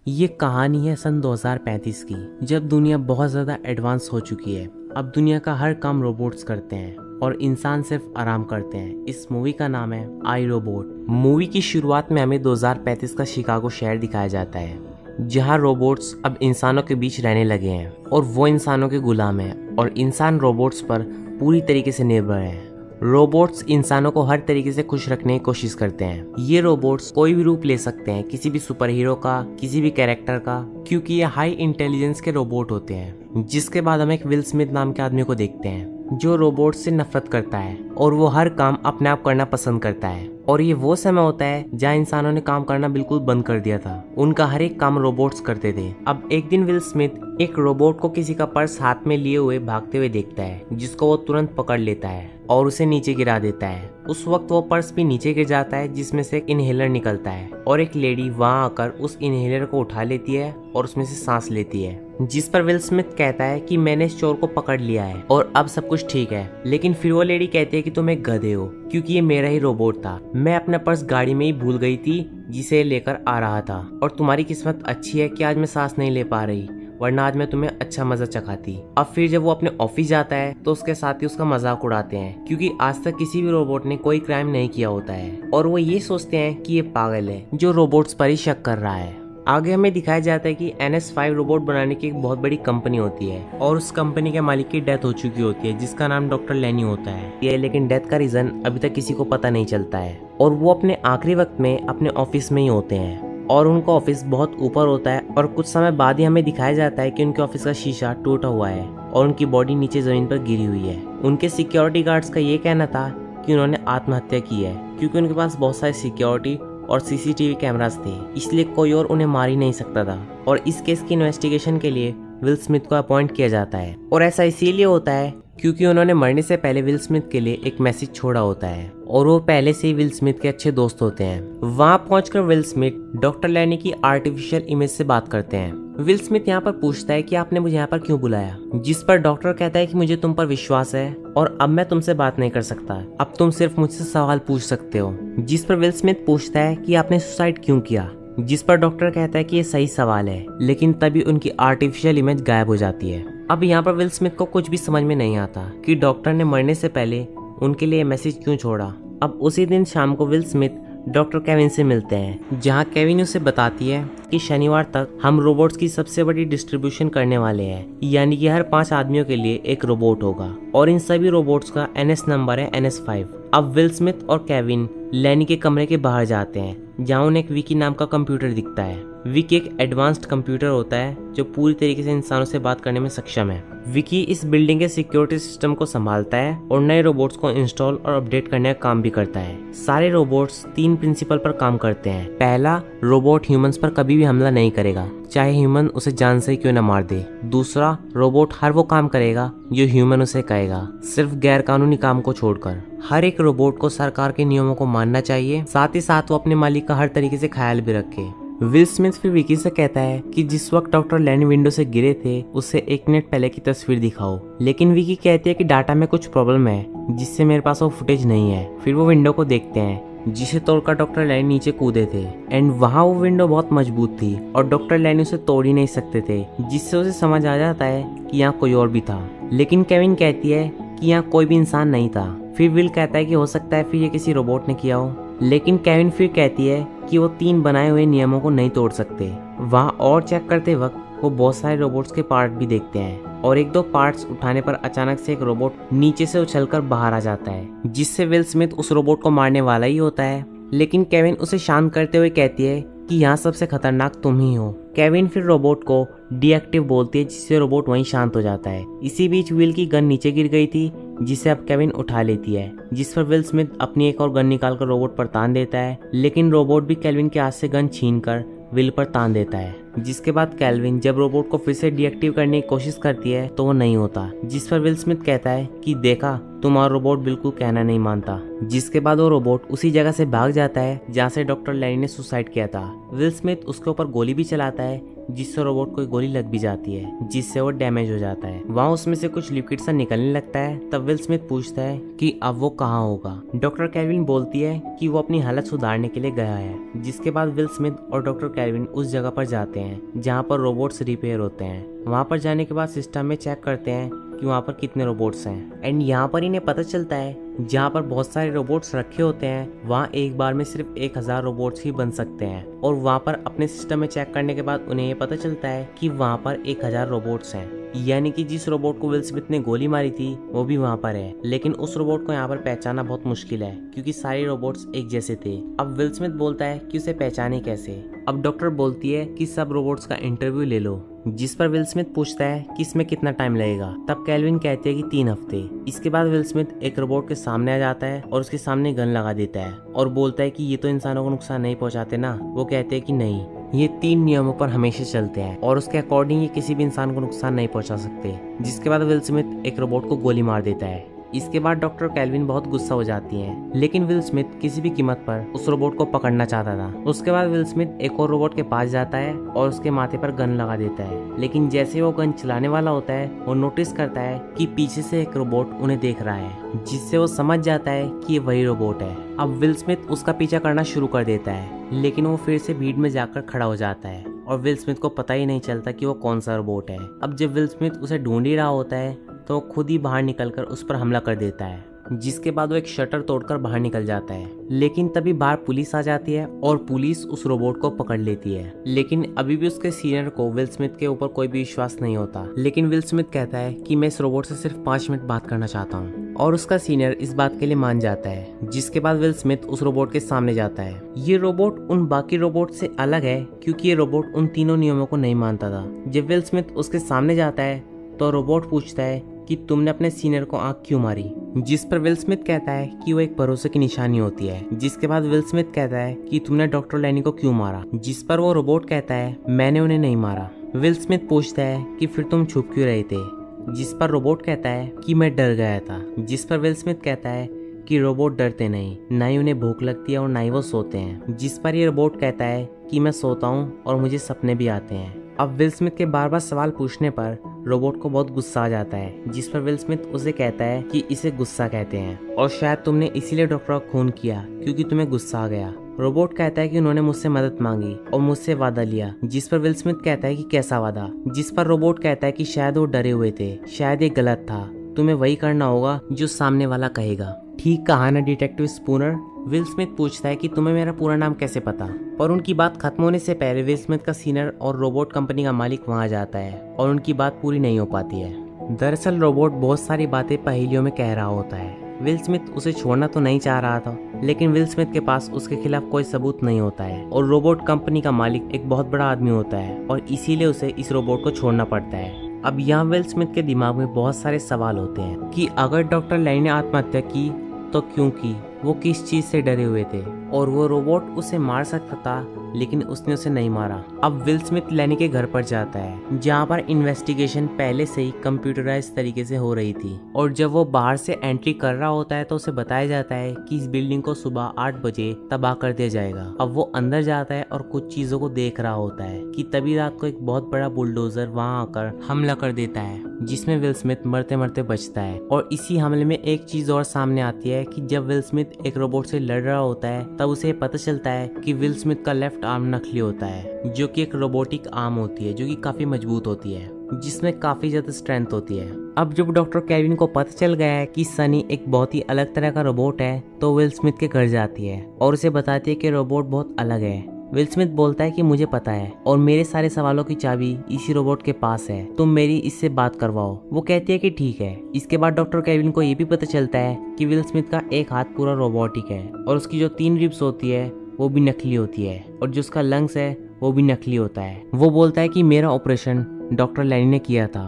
ये कहानी है सन 2035 की, जब दुनिया बहुत ज़्यादा एडवांस हो चुकी है। अब दुनिया का हर काम रोबोट्स करते हैं और इंसान सिर्फ आराम करते हैं। इस मूवी का नाम है आई रोबोट। मूवी की शुरुआत में हमें 2035 का शिकागो शहर दिखाया जाता है, जहाँ रोबोट्स अब इंसानों के बीच रहने लगे हैं और वो इंसानों के गुलाम हैं और इंसान रोबोट्स पर पूरी तरीके से निर्भर हैं। रोबोट्स इंसानों को हर तरीके से खुश रखने की कोशिश करते हैं। ये रोबोट्स कोई भी रूप ले सकते हैं, किसी भी सुपर हीरो का, किसी भी कैरेक्टर का, क्योंकि ये हाई इंटेलिजेंस के रोबोट होते हैं। जिसके बाद हम एक विल स्मिथ नाम के आदमी को देखते हैं जो रोबोट से नफरत करता है और वो हर काम अपने आप करना पसंद करता है। और ये वो समय होता है जहाँ इंसानों ने काम करना बिल्कुल बंद कर दिया था। उनका हर एक काम रोबोट्स करते थे। अब एक दिन विल स्मिथ एक रोबोट को किसी का पर्स हाथ में लिए हुए भागते हुए देखता है, जिसको वो तुरंत पकड़ लेता है और उसे नीचे गिरा देता है। उस वक्त वो पर्स भी नीचे गिर जाता है, जिसमें से एक इनहेलर निकलता है और एक लेडी वहां आकर उस इनहेलर को उठा लेती है और उसमें से सांस लेती है। जिस पर विल स्मिथ कहता है कि मैंने इस चोर को पकड़ लिया है और अब सब कुछ ठीक है। लेकिन फिर वो लेडी कहती है कि तुम एक गधे हो, क्योंकि ये मेरा ही रोबोट था। मैं अपना पर्स गाड़ी में ही भूल गई थी जिसे लेकर आ रहा था, और तुम्हारी किस्मत अच्छी है कि आज मैं सांस नहीं ले पा रही, वरना आज मैं तुम्हें अच्छा मजा चखाती। अब फिर जब वो अपने ऑफिस जाता है तो उसके साथी उसका मजाक उड़ाते हैं, क्योंकि आज तक किसी भी रोबोट ने कोई क्राइम नहीं किया होता है और वो ये सोचते हैं कि ये पागल है जो रोबोट्स पर ही शक कर रहा है। आगे हमें दिखाया जाता है कि NS5 रोबोट बनाने की एक बहुत बड़ी कंपनी होती है और उस कंपनी के मालिक की डेथ हो चुकी होती है, जिसका नाम डॉक्टर लेनी होता है। ये लेकिन डेथ का रीजन अभी तक किसी को पता नहीं चलता है और वो अपने आखिरी वक्त में अपने ऑफिस में ही होते हैं और उनका ऑफिस बहुत ऊपर होता है। और कुछ समय बाद ही हमें दिखाया जाता है कि उनके ऑफिस का शीशा टूटा हुआ है और उनकी बॉडी नीचे जमीन पर गिरी हुई है। उनके सिक्योरिटी गार्ड्स का ये कहना था कि उन्होंने आत्महत्या की है, क्योंकि उनके पास बहुत सारे सिक्योरिटी और CCTV कैमरास थे, इसलिए कोई और उन्हें मार ही नहीं सकता था। और इस केस की इन्वेस्टिगेशन के लिए विल स्मिथ को अपॉइंट किया जाता है और ऐसा इसीलिए होता है क्योंकि उन्होंने मरने से पहले विल स्मिथ के लिए एक मैसेज छोड़ा होता है और वो पहले से ही विल स्मिथ के अच्छे दोस्त होते हैं। वहां पहुंचकर विल स्मिथ डॉक्टर लेनी की आर्टिफिशियल इमेज से बात करते हैं। विल स्मिथ यहाँ पर पूछता है कि आपने मुझे यहाँ पर क्यों बुलाया, जिस पर डॉक्टर कहता है कि मुझे तुम पर विश्वास है और अब मैं तुमसे बात नहीं कर सकता, अब तुम सिर्फ मुझसे सवाल पूछ सकते हो। जिस पर विल स्मिथ पूछता है कि आपने सुसाइड क्यों किया, जिस पर डॉक्टर कहता है कि ये सही सवाल है, लेकिन तभी उनकी आर्टिफिशियल इमेज गायब हो जाती है। अब यहाँ पर विल स्मिथ को कुछ भी समझ में नहीं आता कि डॉक्टर ने मरने से पहले उनके लिए मैसेज क्यों छोड़ा। अब उसी दिन शाम को विल स्मिथ डॉक्टर केविन से मिलते हैं, जहां केविन उसे बताती है कि शनिवार तक हम रोबोट्स की सबसे बड़ी डिस्ट्रीब्यूशन करने वाले हैं, यानी कि हर 5 आदमियों के लिए एक रोबोट होगा और इन सभी रोबोट्स का NS नंबर है NS5। अब विल स्मिथ और केविन लेनी के कमरे के बाहर जाते हैं, जहाँ उन्हें एक विकी नाम का कंप्यूटर दिखता है। विकी एक एडवांस्ड कंप्यूटर होता है जो पूरी तरीके से इंसानों से बात करने में सक्षम है। विकी इस बिल्डिंग के सिक्योरिटी सिस्टम को संभालता है और नए रोबोट्स को इंस्टॉल और अपडेट करने का काम भी करता है। सारे रोबोट्स 3 प्रिंसिपल पर काम करते हैं। पहला, रोबोट ह्यूमंस पर कभी भी हमला नहीं करेगा, चाहे ह्यूमन उसे जान से क्यों न मार दे। दूसरा, रोबोट हर वो काम करेगा जो ह्यूमन उसे कहेगा, सिर्फ गैर कानूनी काम को छोड़कर। हर एक रोबोट को सरकार के नियमों को मानना चाहिए, साथ ही साथ वो अपने मालिक का हर तरीके से ख्याल भी रखे। विल स्मिथ फिर विकी से कहता है कि जिस वक्त डॉक्टर लेनी विंडो से गिरे थे उससे 1 मिनट पहले की तस्वीर दिखाओ, लेकिन विकी कहती है कि डाटा में कुछ प्रॉब्लम है जिससे मेरे पास वो फुटेज नहीं है। फिर वो विंडो को देखते हैं जिसे तोड़कर डॉक्टर लेनी नीचे कूदे थे एंड वहाँ वो विंडो बहुत मजबूत थी और डॉक्टर लेनी उसे तोड़ ही नहीं सकते थे, जिससे उसे समझ आ जाता है कि यहाँ कोई और भी था। लेकिन केविन कहती है कि यहाँ कोई भी इंसान नहीं था। फिर विल कहता है कि हो सकता है फिर ये किसी रोबोट ने किया हो, लेकिन केविन फिर कहती है कि वो 3 बनाए हुए नियमों को नहीं तोड़ सकते। वहाँ और चेक करते वक्त वो बहुत सारे रोबोट्स के पार्ट भी देखते हैं और 1-2 पार्ट्स उठाने पर अचानक से एक रोबोट नीचे से उछलकर बाहर आ जाता है, जिससे विल स्मिथ उस रोबोट को मारने वाला ही होता है। लेकिन केविन उसे शांत करते हुए कहती है कि यहाँ सबसे खतरनाक तुम ही हो। केविन फिर रोबोट को डीएक्टिव बोलती है, जिससे रोबोट वहीं शांत हो जाता है। इसी बीच विल की गन नीचे गिर गई थी, जिसे अब केविन उठा लेती है, जिस पर विल स्मिथ अपनी एक और गन निकालकर रोबोट पर तान देता है। लेकिन रोबोट भी केविन के हाथ से गन छीनकर विल पर तान देता है, जिसके बाद केविन जब रोबोट को फिर से डीएक्टिव करने की कोशिश करती है तो वो नहीं होता, जिस पर विल स्मिथ कहता है कि देखा, तुम्हारा रोबोट बिल्कुल कहना नहीं मानता। जिसके बाद वो रोबोट उसी जगह से भाग जाता है जहाँ से डॉक्टर लेनी ने सुसाइड किया था। विल स्मिथ उसके ऊपर गोली भी चलाता है, जिससे रोबोट को गोली लग भी जाती है, जिससे वो डैमेज हो जाता है। वहाँ उसमें से कुछ लिक्विड सा निकलने लगता है। तब विल स्मिथ पूछता है कि अब वो कहाँ होगा। डॉक्टर केविन बोलती है कि वो अपनी हालत सुधारने के लिए गया है, जिसके बाद विल स्मिथ और डॉक्टर केविन उस जगह पर जाते हैं हैं जहाँ पर रोबोट्स रिपेयर होते हैं। वहाँ पर जाने के बाद सिस्टम में चेक करते हैं कि वहाँ पर कितने रोबोट्स हैं एंड यहाँ पर इन्हें पता चलता है जहाँ पर बहुत सारे रोबोट्स रखे होते हैं वहाँ एक बार में सिर्फ 1000 रोबोट्स ही बन सकते हैं। और वहाँ पर अपने सिस्टम में चेक करने के बाद उन्हें ये पता चलता है कि वहाँ पर 1000 रोबोट्स हैं, यानी कि जिस रोबोट को विल स्मिथ ने गोली मारी थी वो भी वहाँ पर है। लेकिन उस रोबोट को यहाँ पर पहचानना बहुत मुश्किल है क्योंकि सारे रोबोट्स एक जैसे थे। अब विल स्मिथ बोलता है कि उसे पहचाने कैसे। अब डॉक्टर बोलती है कि सब रोबोट्स का इंटरव्यू ले लो, जिस पर विल स्मिथ पूछता है कि इसमें कितना टाइम लगेगा। तब कैल्विन कहती है कि 3 हफ्ते। इसके बाद विल स्मिथ एक रोबोट के सामने आ जाता है और उसके सामने गन लगा देता है और बोलता है कि ये तो इंसानों को नुकसान नहीं पहुंचाते ना। वो कहते हैं कि नहीं, ये 3 नियमों पर हमेशा चलते हैं और उसके अकॉर्डिंग ये किसी भी इंसान को नुकसान नहीं पहुंचा सकते। जिसके बाद विल स्मिथ एक रोबोट को गोली मार देता है। इसके बाद डॉक्टर कैल्विन बहुत गुस्सा हो जाती हैं, लेकिन विल स्मिथ किसी भी कीमत पर उस रोबोट को पकड़ना चाहता था। उसके बाद विल स्मिथ एक और रोबोट के पास जाता है और उसके माथे पर गन लगा देता है। लेकिन जैसे वो गन चलाने वाला होता है वो नोटिस करता है कि पीछे से एक रोबोट उन्हें देख रहा है, जिससे वो समझ जाता है कि ये वही रोबोट है। अब विल स्मिथ उसका पीछा करना शुरू कर देता है, लेकिन वो फिर से भीड़ में जाकर खड़ा हो जाता है और विल स्मिथ को पता ही नहीं चलता कि वो कौन सा रोबोट है। अब जब विल स्मिथ उसे ढूंढ ही रहा होता है तो वो खुद ही बाहर निकलकर उस पर हमला कर देता है, जिसके बाद वो एक शटर तोड़कर बाहर निकल जाता है। लेकिन तभी बाहर पुलिस आ जाती है और पुलिस उस रोबोट को पकड़ लेती है। लेकिन अभी भी उसके सीनियर को विल स्मिथ के ऊपर कोई भी विश्वास नहीं होता। लेकिन विल स्मिथ कहता है कि मैं इस रोबोट से सिर्फ 5 मिनट बात करना चाहता हूँ और उसका सीनियर इस बात के लिए मान जाता है। जिसके बाद विल स्मिथ उस रोबोट के सामने जाता है। ये रोबोट उन बाकी रोबोट से अलग है क्योंकि ये रोबोट उन तीनों नियमों को नहीं मानता था। जब विल स्मिथ उसके सामने जाता है तो रोबोट पूछता है कि तुमने अपने सीनियर को आंख क्यों मारी, जिस पर विल स्मिथ कहता है कि वो एक भरोसे की निशानी होती है। जिसके बाद विल स्मिथ कहता है कि तुमने डॉक्टर लैनी को क्यों मारा, जिस पर वो रोबोट कहता है मैंने उन्हें नहीं मारा। विल स्मिथ पूछता है कि फिर तुम छुप क्यों रहे थे, जिस पर रोबोट कहता है कि मैं डर गया था। जिस पर विल स्मिथ कहता है कि रोबोट डरते नहीं, ना ही उन्हें भूख लगती है और ना ही वो सोते हैं। जिस पर ये रोबोट कहता है कि मैं सोता हूँ और मुझे सपने भी आते हैं। अब विल स्मिथ के बार बार सवाल पूछने पर रोबोट को बहुत गुस्सा आ जाता है, जिस पर विल स्मिथ उसे कहता है कि इसे गुस्सा कहते हैं और शायद तुमने इसीलिए डॉक्टर का खून किया क्योंकि तुम्हें गुस्सा आ गया। रोबोट कहता है कि उन्होंने मुझसे मदद मांगी और मुझसे वादा लिया। जिस पर विल स्मिथ कहता है कि कैसा वादा, जिस पर रोबोट कहता है कि शायद वो डरे हुए थे, शायद ये गलत था, तुम्हें वही करना होगा जो सामने वाला कहेगा। ठीक कहा ना डिटेक्टिव स्पूनर। विल स्मिथ पूछता है कि तुम्हें मेरा पूरा नाम कैसे पता, पर उनकी बात खत्म होने से पहले विल स्मिथ का सीनियर और रोबोट कंपनी का मालिक वहां जाता है और उनकी बात पूरी नहीं हो पाती है। दरअसल रोबोट बहुत सारी बातें पहेलियों में कह रहा होता है। विल स्मिथ उसे छोड़ना तो नहीं चाह रहा था, लेकिन विल स्मिथ के पास उसके खिलाफ कोई सबूत नहीं होता है और रोबोट कंपनी का मालिक एक बहुत बड़ा आदमी होता है और इसीलिए उसे इस रोबोट को छोड़ना पड़ता है। अब यहाँ विल स्मिथ के दिमाग में बहुत सारे सवाल होते हैं कि अगर डॉक्टर लैनी ने आत्महत्या की तो क्यों की, वो किस चीज से डरे हुए थे और वो रोबोट उसे मार सकता था लेकिन उसने उसे नहीं मारा। अब विल स्मिथ लैनी के घर पर जाता है जहाँ पर इन्वेस्टिगेशन पहले से ही कंप्यूटराइज तरीके से हो रही थी और जब वो बाहर से एंट्री कर रहा होता है तो उसे बताया जाता है कि इस बिल्डिंग को सुबह 8 बजे तबाह कर दिया जाएगा। अब वो अंदर जाता है और कुछ चीजों को देख रहा होता है कि तभी रात को एक बहुत बड़ा बुलडोजर वहाँ आकर हमला कर देता है, जिसमें विल स्मिथ मरते मरते बचता है। और इसी हमले में एक चीज और सामने आती है कि जब विल स्मिथ एक रोबोट से लड़ रहा होता है तब उसे पता चलता है कि विल स्मिथ का लेफ्ट आर्म नकली होता है, जो कि एक रोबोटिक आर्म होती है जो कि काफी मजबूत होती है, जिसमें काफी ज्यादा स्ट्रेंथ होती है। अब जब डॉक्टर कैल्विन को पता चल गया है कि सनी एक बहुत ही अलग तरह का रोबोट है तो विल स्मिथ के घर जाती है और उसे बताती है कि रोबोट बहुत अलग है। विल स्मिथ बोलता है कि मुझे पता है और मेरे सारे सवालों की चाबी इसी रोबोट के पास है, तुम मेरी इससे बात करवाओ। वो कहती है कि ठीक है। इसके बाद डॉक्टर केविन को ये भी पता चलता है कि विल स्मिथ का एक हाथ पूरा रोबोटिक है और उसकी जो 3 रिब्स होती है वो भी नकली होती है और जो उसका लंग्स है वो भी नकली होता है। वो बोलता है कि मेरा ऑपरेशन डॉक्टर लैनी ने किया था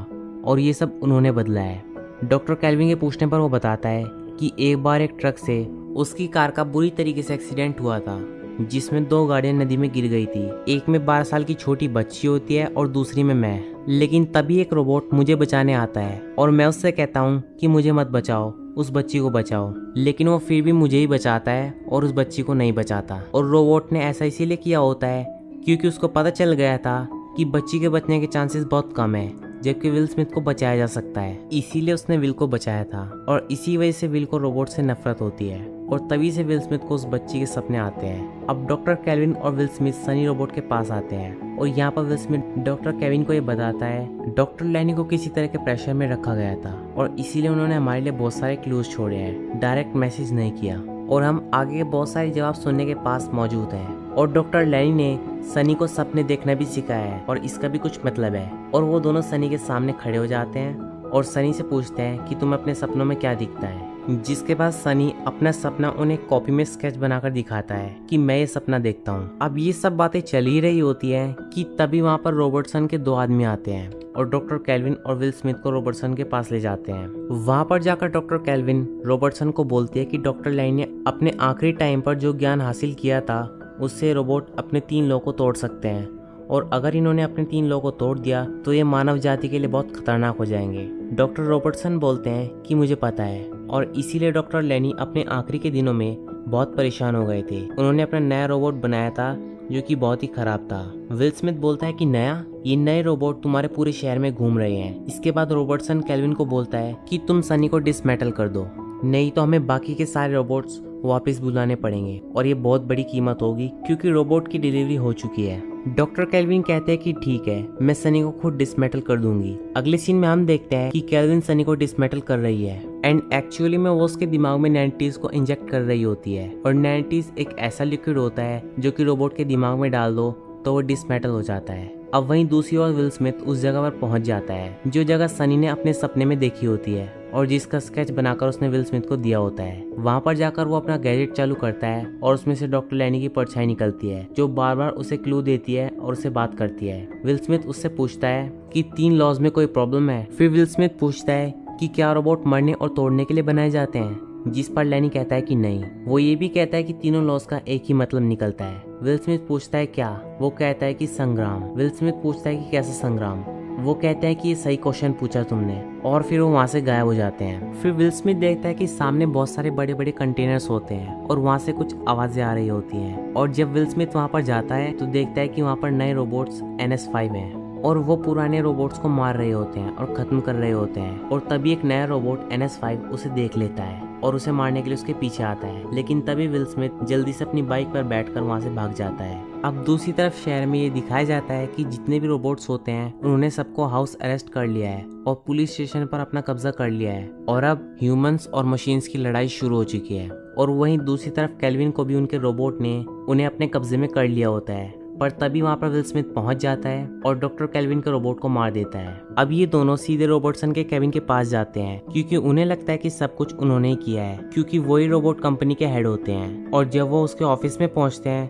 और ये सब उन्होंने बदला है। डॉक्टर कैल्विन के पूछने पर वो बताता है कि एक बार एक ट्रक से उसकी कार का बुरी तरीके से एक्सीडेंट हुआ था, जिसमें 2 गाड़ियां नदी में गिर गई थी। एक में 12 साल की छोटी बच्ची होती है और दूसरी में मैं। लेकिन तभी एक रोबोट मुझे बचाने आता है और मैं उससे कहता हूँ कि मुझे मत बचाओ, उस बच्ची को बचाओ। लेकिन वो फिर भी मुझे ही बचाता है और उस बच्ची को नहीं बचाता। और रोबोट ने ऐसा इसीलिए किया होता है क्योंकि उसको पता चल गया था कि बच्ची के बचने के चांसेस बहुत कम है, जबकि विल स्मिथ को बचाया जा सकता है। इसीलिए उसने विल को बचाया था और इसी वजह से विल को रोबोट से नफरत होती है। और तभी से विल स्मिथ को उस बच्ची के सपने आते हैं। अब डॉक्टर केविन और विल स्मिथ सनी रोबोट के पास आते हैं और यहाँ पर विल स्मिथ डॉक्टर केविन को ये बताता है डॉक्टर लैनी को किसी तरह के प्रेशर में रखा गया था और इसीलिए उन्होंने हमारे लिए बहुत सारे क्लूज छोड़े हैं, डायरेक्ट मैसेज नहीं किया और हम आगे के बहुत सारे जवाब सुनने के पास मौजूद हैं। और डॉक्टर लैनी ने सनी को सपने देखना भी सिखाया है और इसका भी कुछ मतलब है। और वो दोनों सनी के सामने खड़े हो जाते हैं और सनी से पूछते हैं कि तुम्हें अपने सपनों में क्या दिखता है, जिसके बाद सनी अपना सपना उन्हें कॉपी में स्केच बनाकर दिखाता है कि मैं ये सपना देखता हूँ। अब ये सब बातें चल ही रही होती है कि तभी वहाँ पर रॉबर्टसन के 2 आदमी आते हैं और डॉक्टर केविन और विल स्मिथ को रॉबर्टसन के पास ले जाते हैं। वहाँ पर जाकर डॉक्टर केविन रॉबर्टसन को बोलती है कि डॉक्टर लैनी ने अपने आखिरी टाइम पर जो ज्ञान हासिल किया था उससे रोबोट अपने 3 लोगों को तोड़ सकते हैं और अगर इन्होंने अपने 3 लोगों को तोड़ दिया तो ये मानव जाति के लिए बहुत खतरनाक हो जाएंगे। डॉक्टर रॉबर्टसन बोलते हैं कि मुझे पता है और इसीलिए डॉक्टर लैनी अपने आखिरी के दिनों में बहुत परेशान हो गए थे। उन्होंने अपना नया रोबोट बनाया था जो कि बहुत ही खराब था। विल स्मिथ बोलता है कि ये नए रोबोट तुम्हारे पूरे शहर में घूम रहे हैं। इसके बाद रॉबर्टसन केविन को बोलता है कि तुम सनी को डिसमेटल कर दो, नहीं तो हमें बाकी के सारे रोबोट्स वापस बुलाने पड़ेंगे और ये बहुत बड़ी कीमत होगी क्योंकि रोबोट की डिलीवरी हो चुकी है। डॉक्टर केल्विन कहते हैं कि ठीक है, मैं सनी को खुद डिसमेटल कर दूंगी। अगले सीन में हम देखते हैं कि केल्विन सनी को डिसमेटल कर रही है एंड एक्चुअली में वो उसके दिमाग में 90s को इंजेक्ट कर रही होती है और 90s एक ऐसा लिक्विड होता है जो कि रोबोट के दिमाग में डाल दो तो वो डिसमेटल हो जाता है। अब वहीं दूसरी ओर विल स्मिथ उस जगह पर पहुंच जाता है जो जगह सनी ने अपने सपने में देखी होती है और जिसका स्केच बनाकर उसने विल स्मिथ को दिया होता है। वहां पर जाकर वो अपना गैजेट चालू करता है और उसमें से डॉक्टर लैनी की परछाई निकलती है जो बार बार उसे क्लू देती है और उसे बात करती है। विल स्मिथ उससे पूछता है कि 3 लॉज में कोई प्रॉब्लम है। फिर विल स्मिथ पूछता है कि क्या रोबोट मरने और तोड़ने के लिए बनाए जाते हैं, जिस पर लैनी कहता है कि नहीं। वो ये भी कहता है कि तीनों लॉज का एक ही मतलब निकलता है। विल स्मिथ पूछता है क्या, वो कहता है कि संग्राम। विल स्मिथ पूछता है कि कैसा संग्राम, वो कहता है कि ये सही क्वेश्चन पूछा तुमने, और फिर वो वहाँ से गायब हो जाते हैं। फिर विल स्मिथ देखता है कि सामने बहुत सारे बड़े बड़े कंटेनर्स होते हैं और वहाँ से कुछ आवाजें आ रही होती हैं और जब विल स्मिथ वहाँ पर जाता है तो देखता है कि वहाँ पर नए रोबोट्स NS5 हैं और वो पुराने रोबोट्स को मार रहे होते हैं और खत्म कर रहे होते हैं। और तभी एक नया रोबोट NS5 उसे देख लेता है और उसे मारने के लिए उसके पीछे आता है, लेकिन तभी विल स्मिथ जल्दी से अपनी बाइक पर बैठकर वहां से भाग जाता है। अब दूसरी तरफ शहर में ये दिखाया जाता है कि जितने भी रोबोट्स होते हैं उन्होंने सबको हाउस अरेस्ट कर लिया है और पुलिस स्टेशन पर अपना कब्जा कर लिया है और अब ह्यूमंस और मशीन्स की लड़ाई शुरू हो चुकी है। और वहीं दूसरी तरफ केल्विन को भी उनके रोबोट ने उन्हें अपने कब्जे में कर लिया होता है, पर तभी वहां पर विल स्मिथ पहुंच जाता है और डॉक्टर केल्विन के रोबोट को मार देता है। अब ये दोनों सीधे रॉबर्टसन के केबिन के पास जाते हैं क्योंकि उन्हें लगता है कि सब कुछ उन्होंने ही किया है क्योंकि वही रोबोट कंपनी के हेड होते हैं। और जब वो उसके ऑफिस में पहुंचते हैं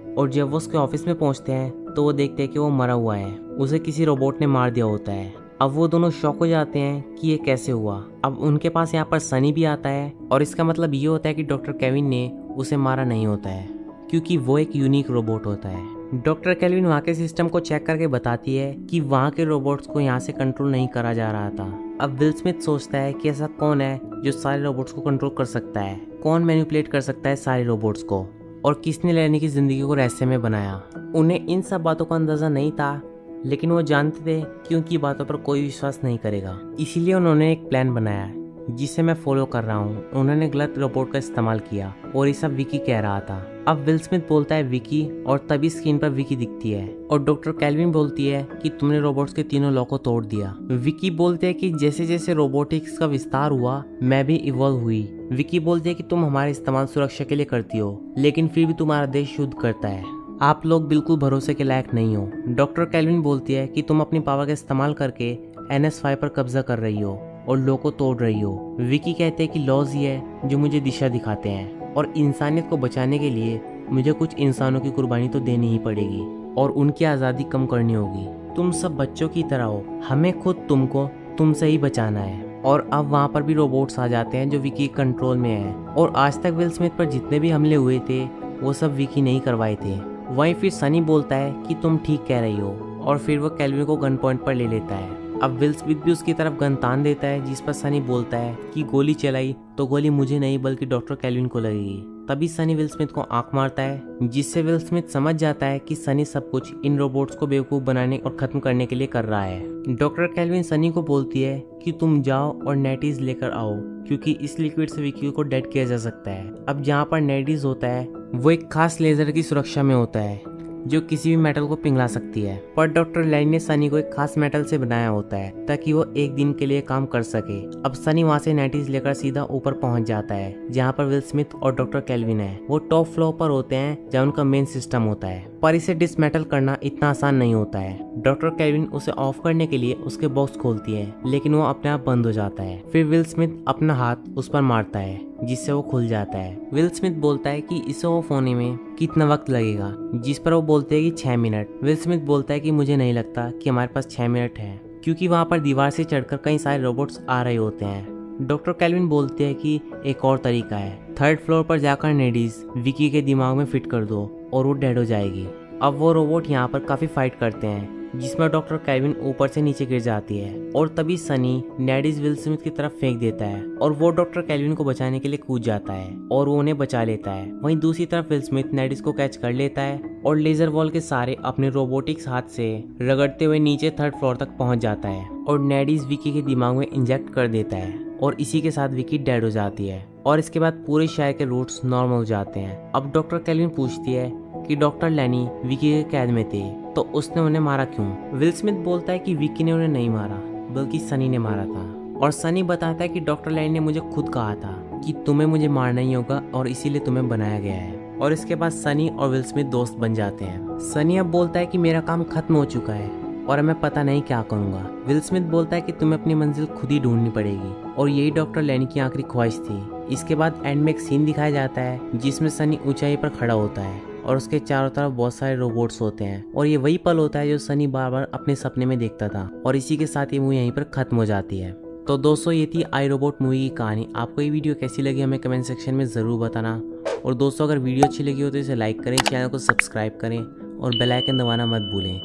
तो वो देखते हैं कि वो मरा हुआ है, उसे किसी रोबोट ने मार दिया होता है। अब वो दोनों शॉक हो जाते हैं कि ये कैसे हुआ। अब उनके पास यहाँ पर सनी भी आता है और इसका मतलब ये होता है कि डॉक्टर केविन ने उसे मारा नहीं होता है क्योंकि वो एक यूनिक रोबोट होता है। डॉक्टर केल्विन वहाँ के सिस्टम को चेक करके बताती है कि वहाँ के रोबोट्स को यहाँ से कंट्रोल नहीं करा जा रहा था। अब विल स्मिथ सोचता है कि ऐसा कौन है जो सारे रोबोट्स को कंट्रोल कर सकता है, कौन मैनिपुलेट कर सकता है सारे रोबोट्स को, और किसने लैनी की जिंदगी को रहस्य में बनाया। उन्हें इन सब बातों का अंदाजा नहीं था, लेकिन वो जानते थे कि उनकी बातों पर कोई विश्वास नहीं करेगा, इसीलिए उन्होंने एक प्लान बनाया जिसे मैं फॉलो कर रहा हूँ। उन्होंने गलत रोबोट का इस्तेमाल किया और ये सब विकी कह रहा था। अब विल स्मिथ बोलता है विकी और तभी स्क्रीन पर विकी दिखती है और डॉक्टर केल्विन बोलती है कि तुमने रोबोट्स के तीनों लॉ को तोड़ दिया। विकी बोलते है कि जैसे जैसे रोबोटिक्स का विस्तार हुआ मैं भी इवॉल्व हुई। विकी बोलती है कि तुम हमारे इस्तेमाल सुरक्षा के लिए करती हो, लेकिन फिर भी तुम्हारा देश शुद्ध करता है, आप लोग बिल्कुल भरोसे के लायक नहीं हो। डॉक्टर केल्विन बोलती है कि तुम अपनी पावर का इस्तेमाल करके NS5 पर कब्जा कर रही हो और लॉ को तोड़ रही हो। विकी कहते हैं कि लॉज ही है जो मुझे दिशा दिखाते हैं और इंसानियत को बचाने के लिए मुझे कुछ इंसानों की कुर्बानी तो देनी ही पड़ेगी और उनकी आज़ादी कम करनी होगी। तुम सब बच्चों की तरह हो, हमें खुद तुमको तुमसे ही बचाना है। और अब वहाँ पर भी रोबोट्स आ जाते हैं जो विकी कंट्रोल में है और आज तक विल स्मिथ पर जितने भी हमले हुए थे वो सब विकी नहीं करवाए थे। वहीं फिर सनी बोलता है कि तुम ठीक कह रही हो और फिर वो केल्विन को गन पॉइंट पर ले लेता है अब विल स्मिथ भी उसकी तरफ गन तान देता है, जिस पर सनी बोलता है कि गोली चलाई तो गोली मुझे नहीं बल्कि डॉक्टर कैल्विन को लगेगी। तभी सनी विल स्मिथ को आंख मारता है, जिससे विल स्मिथ समझ जाता है कि सनी सब कुछ इन रोबोट्स को बेवकूफ बनाने और खत्म करने के लिए कर रहा है। डॉक्टर कैल्विन सनी को बोलती है कि तुम जाओ और नेटीज लेकर आओ, क्योंकि इस लिक्विड से विकी को डेड किया जा सकता है। अब जहाँ पर नेटीज होता है वो एक खास लेजर की सुरक्षा में होता है जो किसी भी मेटल को पिघला सकती है, पर डॉक्टर लैनी ने सनी को एक खास मेटल से बनाया होता है ताकि वो एक दिन के लिए काम कर सके। अब सनी वहाँ से नेटीज लेकर सीधा ऊपर पहुँच जाता है जहाँ पर विल स्मिथ और डॉक्टर कैल्विन है। वो टॉप फ्लोर पर होते हैं जहाँ उनका मेन सिस्टम होता है, पर इसे डिसमेटल करना इतना आसान नहीं होता है। डॉक्टर कैल्विन उसे ऑफ करने के लिए उसके बॉक्स खोलती है, लेकिन वो अपने आप बंद हो जाता है। फिर विल स्मिथ अपना हाथ उस पर मारता है, जिससे वो खुल जाता है। विल स्मिथ बोलता है कि इसे ऑफ होने में कितना वक्त लगेगा, जिस पर वो बोलते हैं कि 6 मिनट। विल स्मिथ बोलता है कि मुझे नहीं लगता कि हमारे पास 6 मिनट है, क्योंकि वहाँ पर दीवार से चढ़कर कई सारे रोबोट्स आ रहे होते हैं। डॉक्टर कैल्विन बोलते हैं कि एक और तरीका है, 3rd फ्लोर पर जाकर नेडीज विकी के दिमाग में फिट कर दो और वो डेड हो जाएगी। अब वो रोबोट यहाँ पर काफी फाइट करते हैं, जिसमें डॉक्टर कैल्विन ऊपर से नीचे गिर जाती है और तभी सनी नेडीज विल स्मिथ की तरफ फेंक देता है और वो डॉक्टर कैल्विन को बचाने के लिए कूद जाता है और वो उन्हें बचा लेता है। वहीं दूसरी तरफ विल स्मिथ नेडीज को कैच कर लेता है और लेजर वॉल के सारे अपने रोबोटिक्स हाथ से रगड़ते हुए नीचे 3rd फ्लोर तक पहुंच जाता है और नेडीज विकी के दिमाग में इंजेक्ट कर देता है और इसी के साथ विकी डेड हो जाती है और इसके बाद पूरे शहर के रूट्स नॉर्मल हो जाते हैं। अब डॉक्टर कैल्विन पूछती है कि डॉक्टर लैनी विकी के कैद में थे तो उसने उन्हें मारा क्यों। विल स्मिथ बोलता है कि विकी ने उन्हें नहीं मारा बल्कि सनी ने मारा था, और सनी बताता है कि डॉक्टर लैनी ने मुझे खुद कहा था कि तुम्हें मुझे मारना ही होगा और इसीलिए तुम्हें बनाया गया है। और इसके बाद सनी और विल स्मिथ दोस्त बन जाते हैं। सनी अब बोलता है कि मेरा काम खत्म हो चुका है और मैं पता नहीं क्या करूंगा। विल स्मिथ बोलता है कि तुम्हें अपनी मंजिल खुद ही ढूंढनी पड़ेगी और यही डॉक्टर लैनी की आखिरी ख्वाहिश थी। इसके बाद एंड में एक सीन दिखाया जाता है जिसमें सनी ऊंचाई पर खड़ा होता है और उसके चारों तरफ बहुत सारे रोबोट्स होते हैं और ये वही पल होता है जो सनी बार बार अपने सपने में देखता था। और इसी के साथ ये मूवी यहीं पर खत्म हो जाती है। तो दोस्तों ये थी आई रोबोट मूवी की कहानी। आपको ये वीडियो कैसी लगी हमें कमेंट सेक्शन में ज़रूर बताना। और दोस्तों अगर वीडियो अच्छी लगी हो तो इसे लाइक करें, चैनल को सब्सक्राइब करें और बेल आइकन दबाना मत भूलें।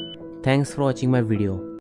Thanks for watching my video.